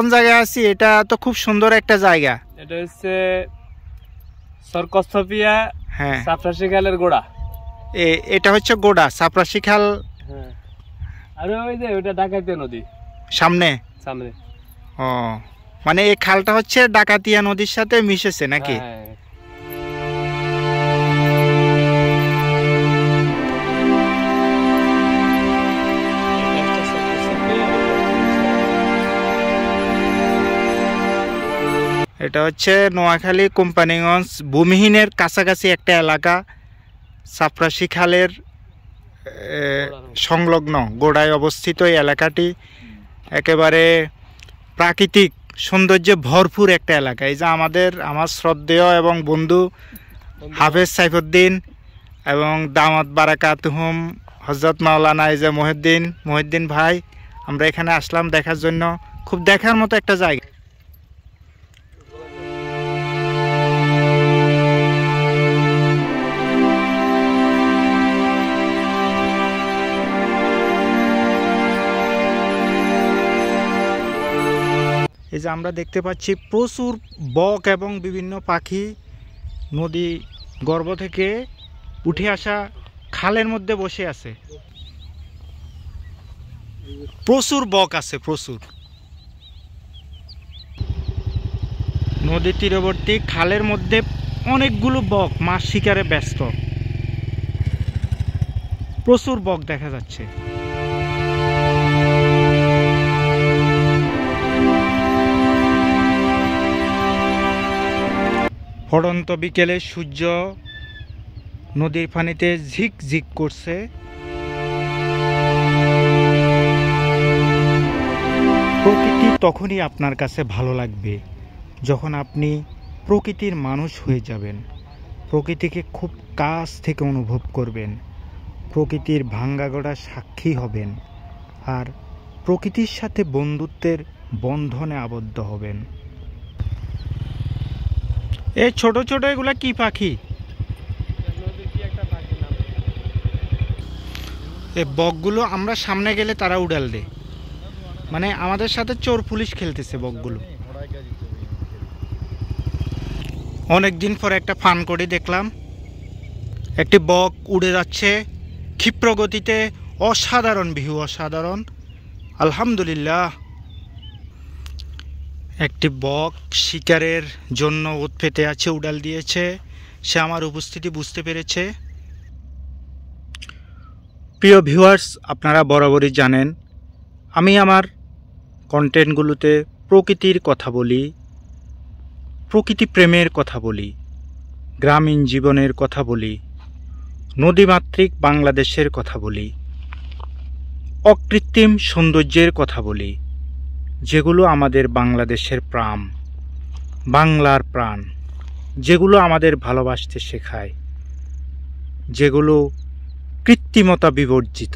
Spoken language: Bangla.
কোন জায়গায় আছি? এটা তো খুব সুন্দর একটা জায়গা। এটা হচ্ছে সরকস্তপিয়া, হ্যাঁ, সাপরাশি খালের গোড়া। এটা হচ্ছে গোড়া সাপরাশি খাল। হ্যাঁ, আর ওই যে ওটা ডাকাতিয়া নদী সামনে সামনে। ও, মানে এই খালটা হচ্ছে ডাকাতিয়া নদীর সাথে মিশেছে নাকি? হ্যাঁ। এটা হচ্ছে নোয়াখালী কোম্পানিগঞ্জ ভূমিহীনের কাছাকাছি একটা এলাকা, সাপরাশি খালের সংলগ্ন গোড়ায় অবস্থিত এই এলাকাটি একেবারে প্রাকৃতিক সৌন্দর্যে ভরপুর একটা এলাকা। এই যে আমার শ্রদ্ধেয় এবং বন্ধু হাফেজ সাইফুদ্দিন এবং দামাত বারাকাতুহুম হযরত মাওলানা এই যে মহিউদ্দিন ভাই, আমরা এখানে আসলাম দেখার জন্য। খুব দেখার মতো একটা জায়গা। এই যে আমরা দেখতে পাচ্ছি প্রচুর বক এবং বিভিন্ন পাখি নদী গর্ভ থেকে উঠে আসা খালের মধ্যে বসে আছে। প্রচুর বক আছে, প্রচুর। নদী তীরবর্তী খালের মধ্যে অনেকগুলো বক মাছ শিকারে ব্যস্ত। প্রচুর বক দেখা যাচ্ছে। পড়ন্ত বিকেলে সূর্য নদীর পানিতে ঝিকঝিক করছে। প্রকৃতি তখনই আপনার কাছে ভালো লাগবে যখন আপনি প্রকৃতির মানুষ হয়ে যাবেন, প্রকৃতিকে খুব কাছ থেকে অনুভব করবেন, প্রকৃতির ভাঙ্গাগড়া সাক্ষী হবেন আর প্রকৃতির সাথে বন্ধুত্বের বন্ধনে আবদ্ধ হবেন। এই ছোট ছোট এগুলা কি পাখি? এই বকগুলো আমরা সামনে গেলে তারা উড়াল দেয়, মানে আমাদের সাথে চোর পুলিশ খেলতেছে বকগুলো। অনেকদিন পর একটা ফান করে দেখলাম, একটি বক উড়ে যাচ্ছে ক্ষিপ্র গতিতে। অসাধারণ ভিউ, অসাধারণ। আলহামদুলিল্লাহ। একটি বক শিকারের জন্য ওত পেতে আছে, উড়াল দিয়েছে। সে আমার উপস্থিতি বুঝতে পেরেছে। প্রিয় ভিউয়ার্স, আপনারা বরাবরই জানেন আমি আমার কন্টেন্টগুলোতে প্রকৃতির কথা বলি, প্রকৃতি প্রেমের কথা বলি, গ্রামীণ জীবনের কথা বলি, নদীমাতৃক বাংলাদেশের কথা বলি, অকৃত্রিম সৌন্দর্যের কথা বলি, যেগুলো আমাদের বাংলাদেশের প্রাণ, বাংলার প্রাণ, যেগুলো আমাদের ভালোবাসতে শেখায়, যেগুলো কৃত্রিমতা বিবর্জিত।